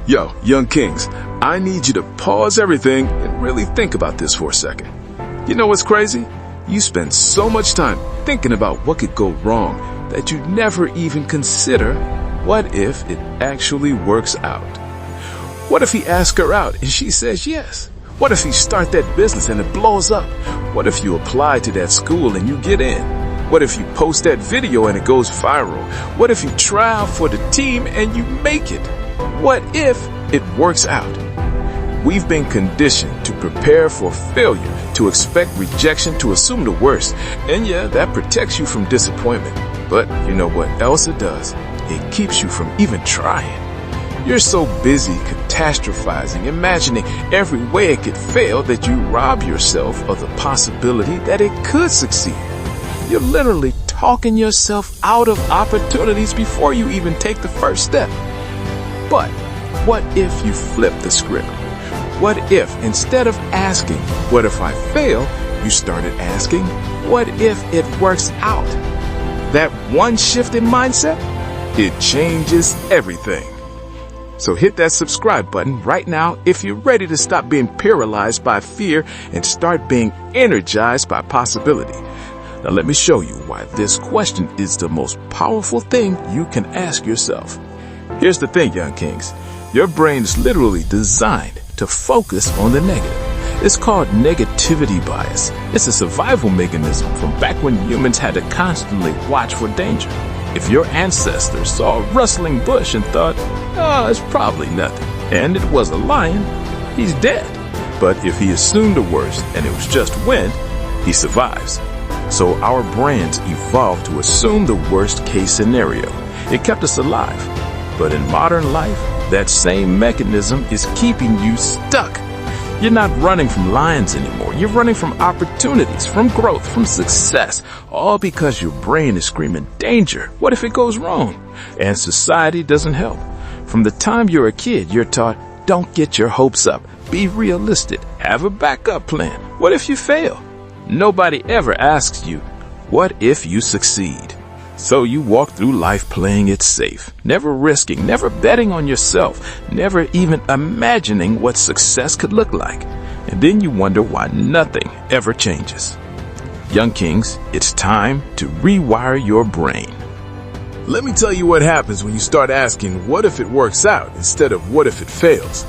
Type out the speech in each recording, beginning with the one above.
Yo, young kings, I need you to pause everything and really think about this for a second. You know what's crazy? You spend so much time thinking about what could go wrong that you never even consider what if it actually works out. What if he asks her out and she says yes? What if you start that business and it blows up? What if you apply to that school and you get in? What if you post that video and it goes viral? What if you try out for the team and you make it? What if it works out? We've been conditioned to prepare for failure, to expect rejection, to assume the worst. And yeah, that protects you from disappointment. But you know what else it does? It keeps you from even trying. You're so busy catastrophizing, imagining every way it could fail that you rob yourself of the possibility that it could succeed. You're literally talking yourself out of opportunities before you even take the first step. But what if you flip the script? What if instead of asking, what if I fail, you started asking, what if it works out? That one shift in mindset, it changes everything. So hit that subscribe button right now if you're ready to stop being paralyzed by fear and start being energized by possibility. Now let me show you why this question is the most powerful thing you can ask yourself. Here's the thing, young kings. Your brain is literally designed to focus on the negative. It's called negativity bias. It's a survival mechanism from back when humans had to constantly watch for danger. If your ancestors saw a rustling bush and thought, oh, it's probably nothing, and it was a lion, he's dead. But if he assumed the worst and it was just wind, he survives. So our brains evolved to assume the worst case scenario. It kept us alive. But in modern life, that same mechanism is keeping you stuck. You're not running from lions anymore. You're running from opportunities, from growth, from success, all because your brain is screaming, danger. What if it goes wrong? And society doesn't help. From the time you're a kid, you're taught, don't get your hopes up. Be realistic. Have a backup plan. What if you fail? Nobody ever asks you, what if you succeed? So you walk through life playing it safe, never risking, never betting on yourself, never even imagining what success could look like. And then you wonder why nothing ever changes. Young kings, it's time to rewire your brain. Let me tell you what happens when you start asking, what if it works out instead of what if it fails?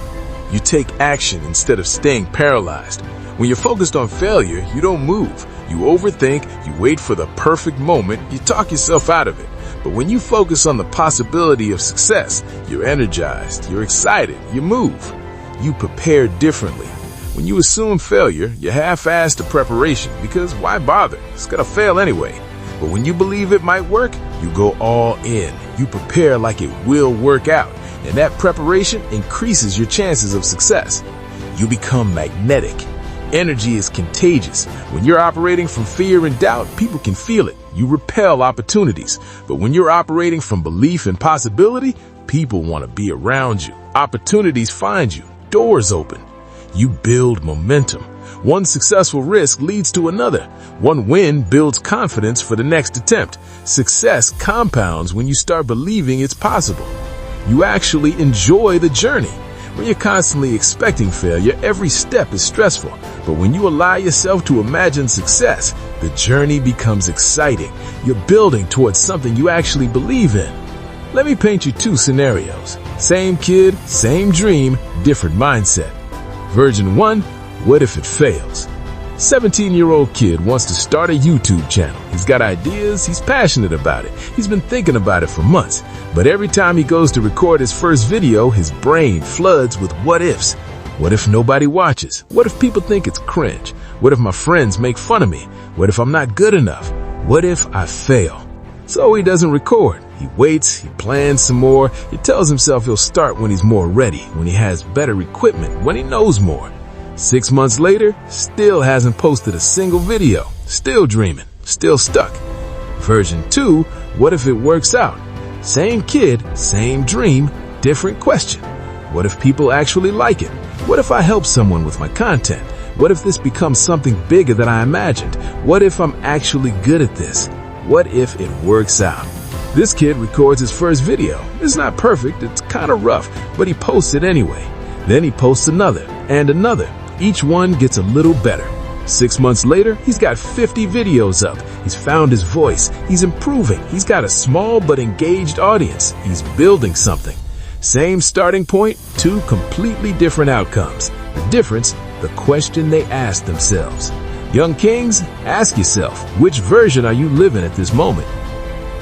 You take action instead of staying paralyzed. When you're focused on failure, you don't move. You overthink, you wait for the perfect moment, you talk yourself out of it. But when you focus on the possibility of success, you're energized, you're excited, you move. You prepare differently. When you assume failure, you half-ass the preparation because why bother? It's gonna fail anyway. But when you believe it might work, you go all in. You prepare like it will work out. And that preparation increases your chances of success. You become magnetic. Energy is contagious. When you're operating from fear and doubt, people can feel it. You repel opportunities. But when you're operating from belief and possibility, people want to be around you. Opportunities find you. Doors open. You build momentum. One successful risk leads to another. One win builds confidence for the next attempt. Success compounds when you start believing it's possible. You actually enjoy the journey. When you're constantly expecting failure, every step is stressful. But when you allow yourself to imagine success, the journey becomes exciting. You're building towards something you actually believe in. Let me paint you two scenarios. Same kid, same dream, different mindset. Version 1, what if it fails? 17-year-old kid wants to start a YouTube channel. He's got ideas, he's passionate about it. He's been thinking about it for months. But every time he goes to record his first video, his brain floods with what ifs. What if nobody watches? What if people think it's cringe? What if my friends make fun of me? What if I'm not good enough? What if I fail? So he doesn't record. He waits, he plans some more. He tells himself he'll start when he's more ready, when he has better equipment, when he knows more. 6 months later, still hasn't posted a single video. Still dreaming, still stuck. Version 2, what if it works out? Same kid, same dream, different question. What if people actually like it? What if I help someone with my content? What if this becomes something bigger than I imagined? What if I'm actually good at this? What if it works out? This kid records his first video. It's not perfect, it's kind of rough, but he posts it anyway. Then he posts another and another. Each one gets a little better. 6 months later, he's got 50 videos up. He's found his voice. He's improving. He's got a small but engaged audience. He's building something. Same starting point, two completely different outcomes. The difference, the question they ask themselves. Young kings, ask yourself, which version are you living at this moment?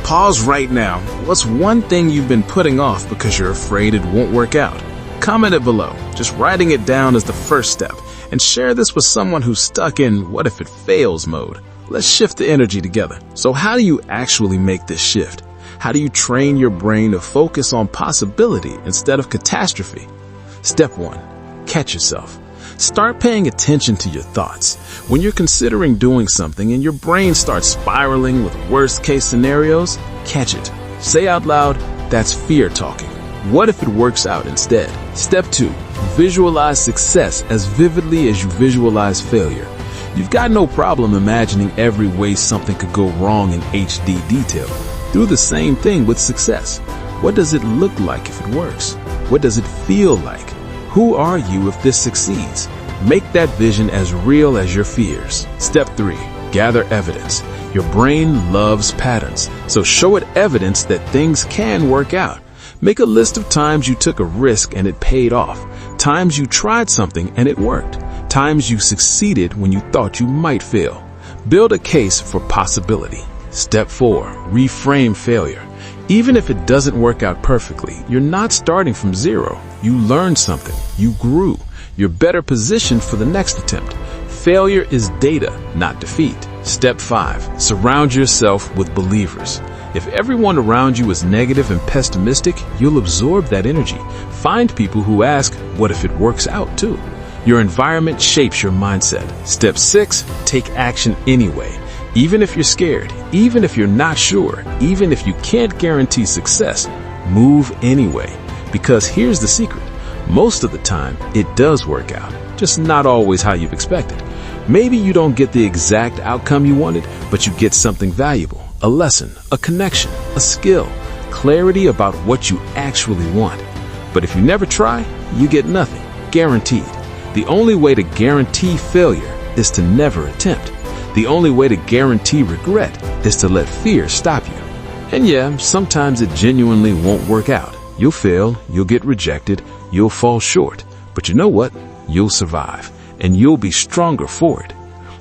Pause right now. What's one thing you've been putting off because you're afraid it won't work out? Comment it below. Just writing it down is the first step. And share this with someone who's stuck in what if it fails mode. Let's shift the energy together. So how do you actually make this shift? How do you train your brain to focus on possibility instead of catastrophe? Step 1. Catch yourself. Start paying attention to your thoughts. When you're considering doing something and your brain starts spiraling with worst-case scenarios, catch it. Say out loud, that's fear talking. What if it works out instead? Step 2. Visualize success as vividly as you visualize failure. You've got no problem imagining every way something could go wrong in HD detail. Do the same thing with success. What does it look like if it works? What does it feel like? Who are you if this succeeds? Make that vision as real as your fears. Step 3. Gather evidence. Your brain loves patterns, so show it evidence that things can work out. Make a list of times you took a risk and it paid off, times you tried something and it worked, times you succeeded when you thought you might fail. Build a case for possibility. Step 4. Reframe failure. Even if it doesn't work out perfectly, you're not starting from zero. You learned something. You grew. You're better positioned for the next attempt. Failure is data, not defeat. Step 5. Surround yourself with believers. If everyone around you is negative and pessimistic, you'll absorb that energy. Find people who ask, what if it works out too? Your environment shapes your mindset. Step 6. Take action anyway. Even if you're scared, even if you're not sure, even if you can't guarantee success, move anyway. Because here's the secret. Most of the time, it does work out, just not always how you've expected. Maybe you don't get the exact outcome you wanted, but you get something valuable. A lesson, a connection, a skill, clarity about what you actually want. But if you never try, you get nothing, guaranteed. The only way to guarantee failure is to never attempt. The only way to guarantee regret is to let fear stop you. And yeah, sometimes it genuinely won't work out. You'll fail, you'll get rejected, you'll fall short. But you know what? You'll survive, and you'll be stronger for it.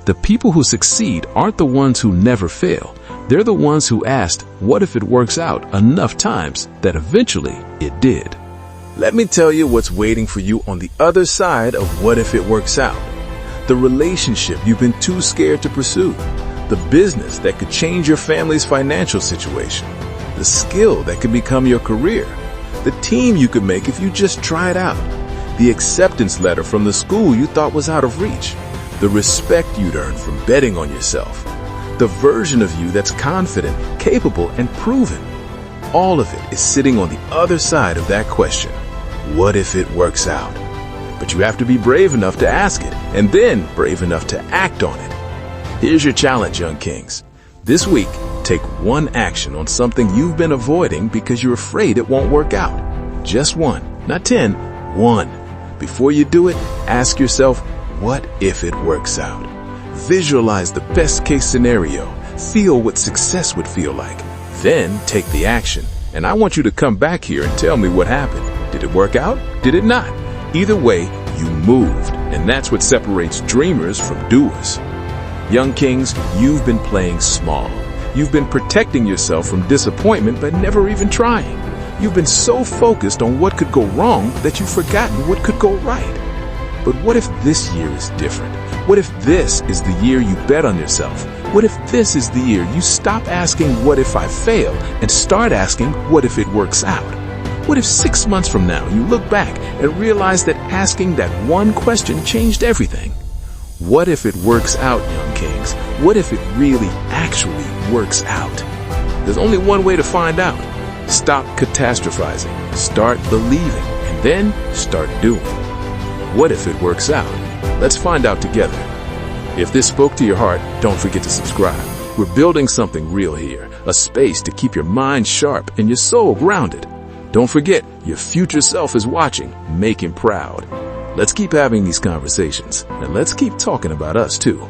The people who succeed aren't the ones who never fail. They're the ones who asked, what if it works out enough times that eventually it did? Let me tell you what's waiting for you on the other side of what if it works out. The relationship you've been too scared to pursue. The business that could change your family's financial situation. The skill that could become your career. The team you could make if you just try it out. The acceptance letter from the school you thought was out of reach. The respect you'd earn from betting on yourself. The version of you that's confident, capable, and proven. All of it is sitting on the other side of that question. What if it works out? But you have to be brave enough to ask it, and then brave enough to act on it. Here's your challenge, young kings. This week, take one action on something you've been avoiding because you're afraid it won't work out. Just one, not 10, one. Before you do it, ask yourself, what if it works out? Visualize the best case scenario. Feel what success would feel like. Then take the action. And I want you to come back here and tell me what happened. Did it work out? Did it not? Either way, you moved. And that's what separates dreamers from doers. Young kings, you've been playing small. You've been protecting yourself from disappointment but never even trying. You've been so focused on what could go wrong that you've forgotten what could go right. But what if this year is different? What if this is the year you bet on yourself? What if this is the year you stop asking what if I fail and start asking what if it works out? What if 6 months from now you look back and realize that asking that one question changed everything? What if it works out, young kings? What if it really actually works out? There's only one way to find out. Stop catastrophizing, start believing, and then start doing. What if it works out? Let's find out together. If this spoke to your heart, don't forget to subscribe. We're building something real here, a space to keep your mind sharp and your soul grounded. Don't forget, your future self is watching. Make him proud. Let's keep having these conversations, and let's keep talking about us too.